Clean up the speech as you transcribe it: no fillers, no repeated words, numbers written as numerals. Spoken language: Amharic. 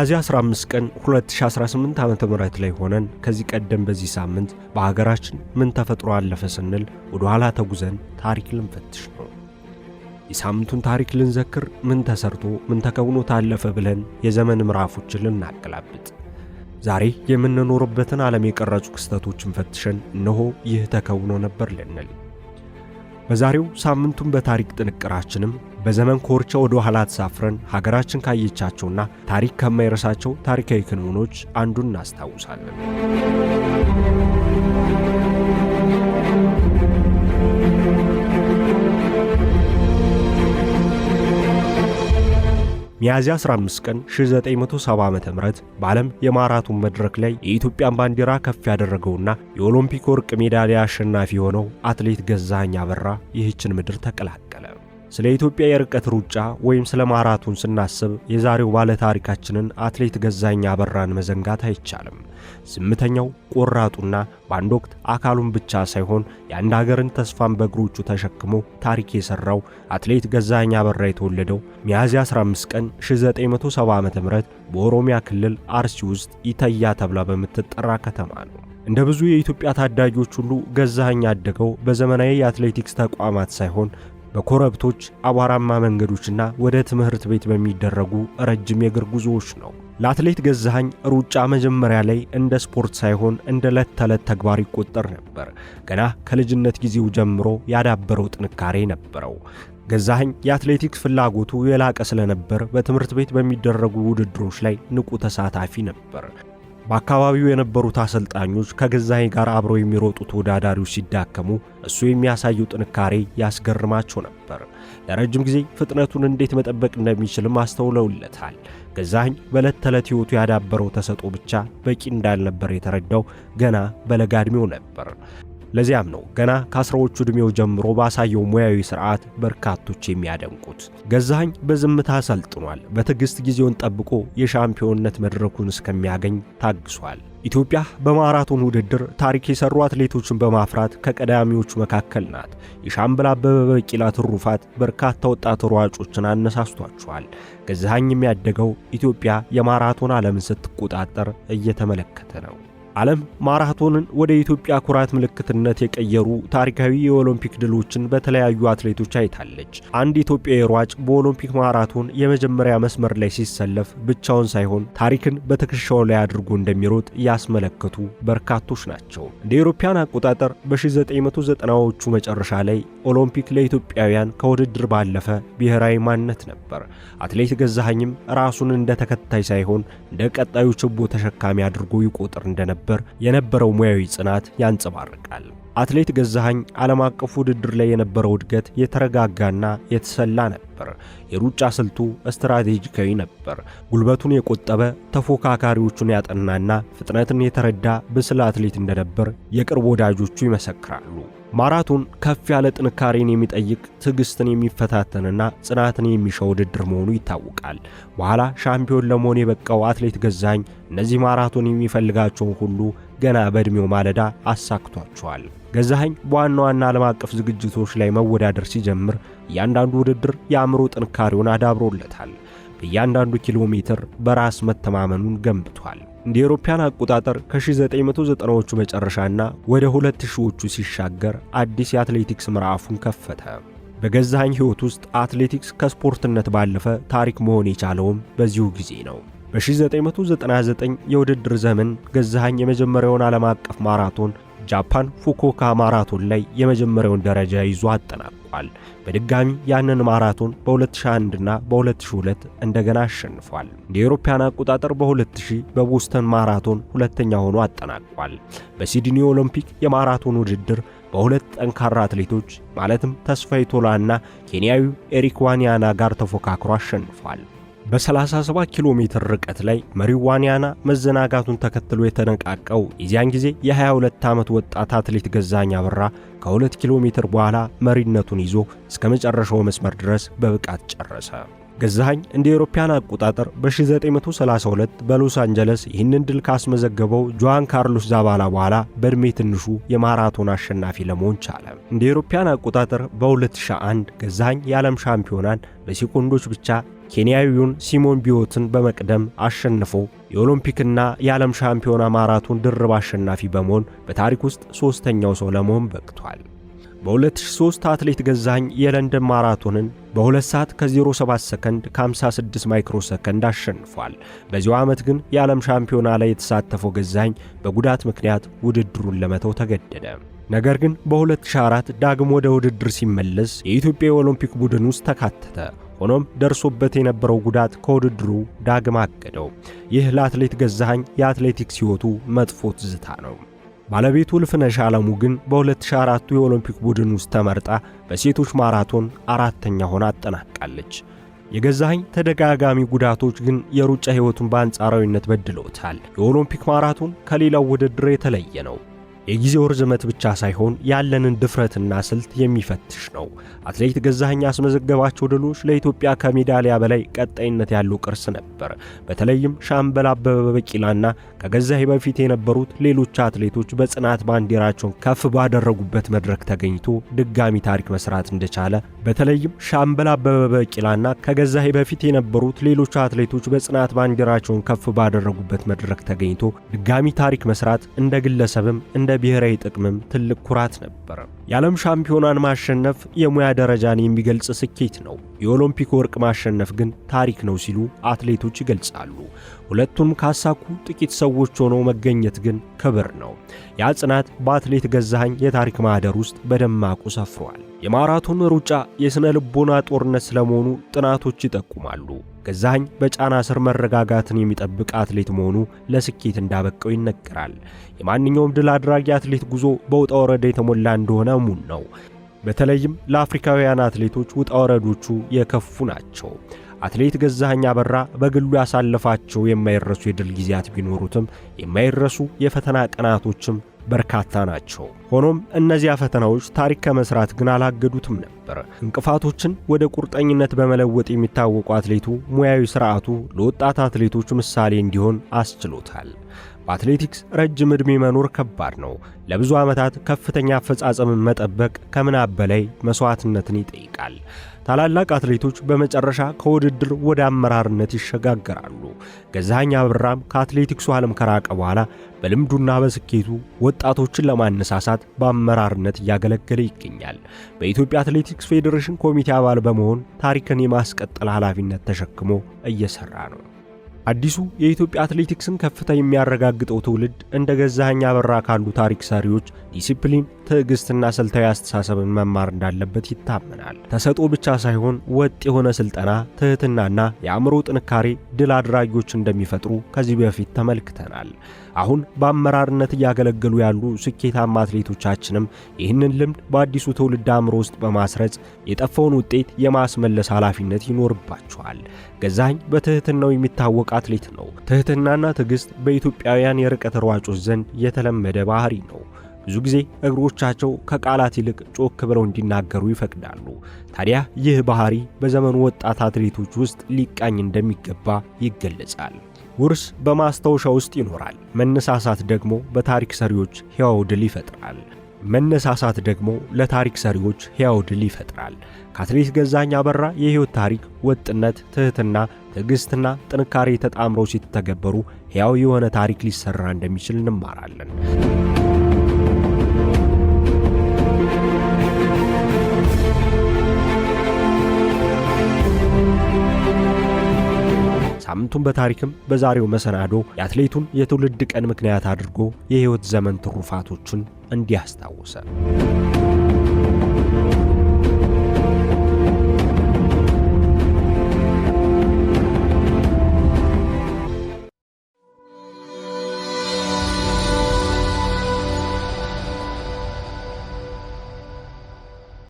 ሚያዝያ 15 ቀን 2018 ዓ.ም ላይ ሆነን ከዚህ ቀደም በዚህ ሳምንት በሀገራችን ምን ተፈጥሮ አለፈ ስንል ወደ ኋላ ተጉዘን ታሪክ ልንፈትሽ ነው። የሳምንቱን ታሪክ ልንዘክር፣ ምን ተሰርቶ ምን ተከውኖ ታለፈ ብለን የዘመን ምዕራፎችን ልናገላብጥ፣ ዛሬ የምንኖርበትን ዓለም የቀረጹ ክስተቶችን ፈትሸን እነሆ ይህ ተከውኖ ነበር ልንል። በዛሬው ሳምንቱን በታሪክ ጥንቅራችንም በዘመን ኮርቻ ወደ ኋላ ተሳፍረን ሀገራችን ካየቻቸውና ታሪክ ከማይረሳቸው ታሪካዊ ክንውኖች አንዱን እናስታውሳለን። ሚያዝያ 15 ቀን 1970 ዓ.ም በዓለም የማራቶን መድረክ ላይ የኢትዮጵያን ባንዲራ ከፍ ያደረገውና የኦሎምፒክ ወርቅ ሜዳሊያ አሸናፊ የሆነው አትሌት ገዛኸኝ አበራ ይህችን ምድር ተቀላቀለ። ስለ ኢትዮጵያ የርቀት ሩጫ ወይም ስለ ማራቶን ስናስብ የዛሬው ባለ ታሪካችንን አትሌት ገዛኸኝ አበራን መዘንጋት አይቻልም። ዝምተኛው፣ ቆራጡና በአንድ ወቅት አካሉን ብቻ ሳይሆን የአንድ ሀገርን ተስፋን በእግሮቹ ተሸክሞ ታሪክ የሰራው አትሌት ገዛኸኝ አበራ የተወለደው ሚያዝያ 15 ቀን 1970 ዓ.ም በኦሮሚያ ክልል አርሲ ውስጥ ኢተያ ተብላ በምትጠራ ከተማ ነው። እንደ ብዙ የኢትዮጵያ ታዳጊዎች ሁሉ ገዛኸኝ ያደገው በዘመናዊ የአትሌቲክስ ተቋማት ሳይሆን በኮረብቶች፣ አቧራማ መንገዶችና ወደ ትምህርት ቤት በሚደረጉ ረጅም የእግር ጉዞዎች ነው። ለአትሌት ገዛኸኝ ሩጫ መጀመሪያ ላይ እንደ ስፖርት ሳይሆን እንደ ዕለት ተዕለት ተግባር ይቆጠር ነበር። ገና ከልጅነት ጊዜው ጀምሮ ያዳበረው ጥንካሬ ነበረው። ገዛኸኝ የአትሌቲክስ ፍላጎቱ የላቀ ስለነበር በትምህርት ቤት በሚደረጉ ውድድሮች ላይ ንቁ ተሳታፊ ነበር። በአካባቢው የነበሩት አሰልጣኞች ከገዛኸኝ ጋር አብረው የሚሮጡ ተወዳዳሪዎች ሲዳከሙ እሱ የሚያሳየው ጥንካሬ ያስገርማቸው ነበር። ለረጅም ጊዜ ፍጥነቱን እንዴት መጠበቅ እንደሚችልም አስተውለውለታል። ገዛኸኝ በዕለት ተዕለት ሕይወቱ ያዳበረው ተሰጥኦ ብቻ በቂ እንዳልነበር የተረዳው ገና በለጋ ዕድሜው ነበር። ለዚያም ነው ገና ከ10ዎቹ ዕድሜው ጀምሮ ባሳየው ሙያዊ ሥርዓት በርካቶች የሚያደንቁት። ገዛኸኝ በዝምታ ሰልጥኗል። በትዕግሥት ጊዜውን ጠብቆ የሻምፒዮንነት መድረኩን እስከሚያገኝ ታግሷል። ኢትዮጵያ በማራቶን ውድድር ታሪክ የሰሩ አትሌቶችን በማፍራት ከቀዳሚዎቹ መካከል ናት። የሻምበል አበበ ቢቂላ ትሩፋት በርካታ ወጣት ሯጮችን አነሳስቷቸዋል። ገዛኸኝ የሚያደገው ኢትዮጵያ የማራቶን ዓለምን ስትቆጣጠር እየተመለከተ ነው። ዓለም ማራቶንን ወደ ኢትዮጵያ ኩራት ምልክትነት የቀየሩ ታሪካዊ የኦሎምፒክ ድሎችን በተለያዩ አትሌቶች አይታለች። አንድ ኢትዮጵያዊ ሯጭ በኦሎምፒክ ማራቶን የመጀመሪያ መስመር ላይ ሲሰለፍ ብቻውን ሳይሆን ታሪክን በትከሻው ላይ አድርጎ እንደሚሮጥ ያስመለከቱ በርካቶች ናቸው። እንደ አውሮፓውያን አቆጣጠር በ1990ዎቹ መጨረሻ ላይ ኦሎምፒክ ለኢትዮጵያውያን ከውድድር ባለፈ ብሔራዊ ማንነት ነበር። አትሌት ገዛኸኝም ራሱን እንደ ተከታይ ሳይሆን እንደ ቀጣዩ ችቦ ተሸካሚ አድርጎ ይቆጥር እንደነበር የነበረው ሙያዊ ጽናት ያንጸባርቃል። አትሌት ገዛኸኝ ዓለም አቀፍ ውድድር ላይ የነበረው እድገት የተረጋጋና የተሰላ ነበር። የሩጫ ስልቱ ስትራቴጂካዊ ነበር። ጉልበቱን የቆጠበ፣ ተፎካካሪዎቹን ያጠናና ፍጥነትን የተረዳ ብስል አትሌት እንደነበር የቅርብ ወዳጆቹ ይመሰክራሉ። ማራቶን ከፍ ያለ ጥንካሬን የሚጠይቅ፣ ትዕግስትን የሚፈታተንና ጽናትን የሚሻ ውድድር መሆኑ ይታወቃል። በኋላ ሻምፒዮን ለመሆን የበቃው አትሌት ገዛኸኝ እነዚህ ማራቶን የሚፈልጋቸውን ሁሉ ገና በዕድሜው ማለዳ አሳክቷቸዋል። ገዛኸኝ በዋና ዋና ዓለም አቀፍ ዝግጅቶች ላይ መወዳደር ሲጀምር እያንዳንዱ ውድድር የአእምሮ ጥንካሬውን አዳብሮለታል። በእያንዳንዱ ኪሎ ሜትር በራስ መተማመኑን ገንብቷል። እንደ አውሮፓውያን አቆጣጠር ከ1990ዎቹ መጨረሻና ወደ 2000ዎቹ ሲሻገር አዲስ የአትሌቲክስ ምዕራፉን ከፈተ። በገዛኸኝ ሕይወት ውስጥ አትሌቲክስ ከስፖርትነት ባለፈ ታሪክ መሆን የቻለውም በዚሁ ጊዜ ነው። በ1999 የውድድር ዘመን ገዛኸኝ የመጀመሪያውን ዓለም አቀፍ ማራቶን ጃፓን ፉኩኦካ ማራቶን ላይ የመጀመሪያውን ደረጃ ይዞ አጠናቋል። በድጋሚ ያንን ማራቶን በ2001 እና በ2002 እንደገና አሸንፏል። እንደ አውሮፓውያን አቆጣጠር በ2000 በቦስተን ማራቶን ሁለተኛ ሆኖ አጠናቋል። በሲድኒ ኦሎምፒክ የማራቶን ውድድር በሁለት ጠንካራ አትሌቶች ማለትም ተስፋዬ ቶላና ኬንያዊው ኤሪክ ዋኒያና ጋር ተፎካክሮ አሸንፏል። በ37 ኪሎ ሜትር ርቀት ላይ መሪው ዋኒያና መዘናጋቱን ተከትሎ የተነቃቀው የዚያን ጊዜ የ22 ዓመት ወጣት አትሌት ገዛኸኝ አበራ ከ2 ኪሎ ሜትር በኋላ መሪነቱን ይዞ እስከ መጨረሻው መስመር ድረስ በብቃት ጨረሰ። ገዛኸኝ እንደ አውሮፓውያን አቆጣጠር በ1932 በሎስ አንጀለስ ይህንን ድል ካስመዘገበው ጆዋን ካርሎስ ዛባላ በኋላ በዕድሜ ትንሹ የማራቶን አሸናፊ ለመሆን ቻለ። እንደ አውሮፓውያን አቆጣጠር በ2001 ገዛኸኝ የዓለም ሻምፒዮናን በሴኮንዶች ብቻ ኬንያዊውን ሲሞን ቢዮትን በመቅደም አሸንፎ የኦሎምፒክና የዓለም ሻምፒዮና ማራቶን ድርብ አሸናፊ በመሆን በታሪክ ውስጥ ሶስተኛው ሰው ለመሆን በቅቷል። በ2003 አትሌት ገዛኸኝ የለንደን ማራቶንን በ2 ሰዓት ከ07 ሰከንድ ከ56 ማይክሮ ሰከንድ አሸንፏል። በዚያው ዓመት ግን የዓለም ሻምፒዮና ላይ የተሳተፈው ገዛኸኝ በጉዳት ምክንያት ውድድሩን ለመተው ተገደደ። ነገር ግን በ2004 ዳግም ወደ ውድድር ሲመለስ የኢትዮጵያ የኦሎምፒክ ቡድን ውስጥ ተካተተ። ሆኖም ደርሶበት የነበረው ጉዳት ከውድድሩ ዳግም አገደው። ይህ ለአትሌት ገዛኸኝ የአትሌቲክስ ሕይወቱ መጥፎ ትዝታ ነው። ባለቤቱ እልፍነሽ ዓለሙ ግን በ2004 የኦሎምፒክ ቡድን ውስጥ ተመርጣ በሴቶች ማራቶን 4ኛ ሆና አጠናቃለች። የገዛኸኝ ተደጋጋሚ ጉዳቶች ግን የሩጫ ሕይወቱን በአንጻራዊነት በድለውታል። የኦሎምፒክ ማራቶን ከሌላው ውድድር የተለየ ነው። የጊዜው ርዝመት ብቻ ሳይሆን ያለንን ድፍረትና ስልት የሚፈትሽ ነው። አትሌት ገዛኸኝ ያስመዘገባቸው ድሎች ለኢትዮጵያ ከሜዳሊያ በላይ ቀጣይነት ያለው ቅርስ ነበር። በተለይም ሻምበል አበበ ቢቂላና ከገዛኸኝ በፊት የነበሩት ሌሎች አትሌቶች በጽናት ባንዲራቸውን ከፍ ባደረጉበት መድረክ ተገኝቶ ድጋሚ ታሪክ መስራት እንደቻለ በተለይም ሻምበል አበበ ቢቂላና ከገዛኸኝ በፊት የነበሩት ሌሎች አትሌቶች በጽናት ባንዲራቸውን ከፍ ባደረጉበት መድረክ ተገኝቶ ድጋሚ ታሪክ መስራት እንደ ግለሰብም እንደ ብሔራዊ ጥቅምም ትልቅ ኩራት ነበር። የዓለም ሻምፒዮናን ማሸነፍ የሙያ ደረጃን የሚገልጽ ስኬት ነው። የኦሎምፒክ ወርቅ ማሸነፍ ግን ታሪክ ነው ሲሉ አትሌቶች ይገልጻሉ። ሁለቱም ካሳኩ ጥቂት ሰዎች ሆነው መገኘት ግን ክብር ነው። ያ ጽናት በአትሌት ገዛኸኝ የታሪክ ማህደር ውስጥ በደማቁ ሰፍሯል። የማራቶን ሩጫ የሥነ ልቦና ጦርነት ስለመሆኑ ጥናቶች ይጠቁማሉ። ገዛኸኝ በጫና ስር መረጋጋትን የሚጠብቅ አትሌት መሆኑ ለስኬት እንዳበቀው ይነገራል። የማንኛውም ድል አድራጊ አትሌት ጉዞ በውጣ ወረድ የተሞላ እንደሆነ እሙን ነው። በተለይም ለአፍሪካውያን አትሌቶች ውጣ ወረዶቹ የከፉ ናቸው። አትሌት ገዛኸኝ አበራ በግሉ ያሳለፋቸው የማይረሱ የድል ጊዜያት ቢኖሩትም የማይረሱ የፈተና ቀናቶችም በርካታ ናቸው። ሆኖም እነዚያ ፈተናዎች ታሪክ ከመስራት ግን አላገዱትም ነበር። እንቅፋቶችን ወደ ቁርጠኝነት በመለወጥ የሚታወቁ አትሌቱ ሙያዊ ሥርዓቱ ለወጣት አትሌቶች ምሳሌ እንዲሆን አስችሎታል። በአትሌቲክስ ረጅም ዕድሜ መኖር ከባድ ነው። ለብዙ ዓመታት ከፍተኛ አፈጻጸምን መጠበቅ ከምናብ በላይ መሥዋዕትነትን ይጠይቃል። ታላላቅ አትሌቶች በመጨረሻ ከውድድር ወደ አመራርነት ይሸጋገራሉ። ገዛኸኝ አበራም ከአትሌቲክሱ ዓለም ከራቀ በኋላ በልምዱና በስኬቱ ወጣቶችን ለማነሳሳት በአመራርነት እያገለገለ ይገኛል። በኢትዮጵያ አትሌቲክስ ፌዴሬሽን ኮሚቴ አባል በመሆን ታሪክን የማስቀጠል ኃላፊነት ተሸክሞ እየሰራ ነው። አዲሱ የኢትዮጵያ አትሌቲክስን ከፍታ የሚያረጋግጠው ትውልድ እንደ ገዛኸኝ አበራ ካሉ ታሪክ ሰሪዎች ዲሲፕሊን፣ ትዕግስትና ስልታዊ አስተሳሰብን መማር እንዳለበት ይታመናል። ተሰጥኦ ብቻ ሳይሆን ወጥ የሆነ ስልጠና፣ ትህትናና የአእምሮ ጥንካሬ ድል አድራጊዎች እንደሚፈጥሩ ከዚህ በፊት ተመልክተናል። አሁን በአመራርነት እያገለገሉ ያሉ ስኬታማ አትሌቶቻችንም ይህንን ልምድ በአዲሱ ትውልድ አእምሮ ውስጥ በማስረጽ የጠፋውን ውጤት የማስመለስ ኃላፊነት ይኖርባቸዋል። ገዛኸኝ በትህትናው የሚታወቅ አትሌት ነው። ትህትናና ትዕግስት በኢትዮጵያውያን የርቀት ሯጮች ዘንድ የተለመደ ባህሪ ነው። ብዙ ጊዜ እግሮቻቸው ከቃላት ይልቅ ጮክ ብለው እንዲናገሩ ይፈቅዳሉ። ታዲያ ይህ ባህሪ በዘመኑ ወጣት አትሌቶች ውስጥ ሊቃኝ እንደሚገባ ይገለጻል። ውርስ በማስታወሻ ውስጥ ይኖራል። መነሳሳት ደግሞ በታሪክ ሰሪዎች ሕያው ድል ይፈጥራል። መነሳሳት ደግሞ ለታሪክ ሰሪዎች ሕያው ድል ይፈጥራል። ከአትሌት ገዛኸኝ አበራ የሕይወት ታሪክ ወጥነት፣ ትህትና፣ ትዕግስትና ጥንካሬ ተጣምረው ሲተገበሩ ሕያው የሆነ ታሪክ ሊሰራ እንደሚችል እንማራለን። ሳምንቱን በታሪክም በዛሬው መሰናዶ የአትሌቱን የትውልድ ቀን ምክንያት አድርጎ የሕይወት ዘመን ትሩፋቶችን እንዲያስታውሰ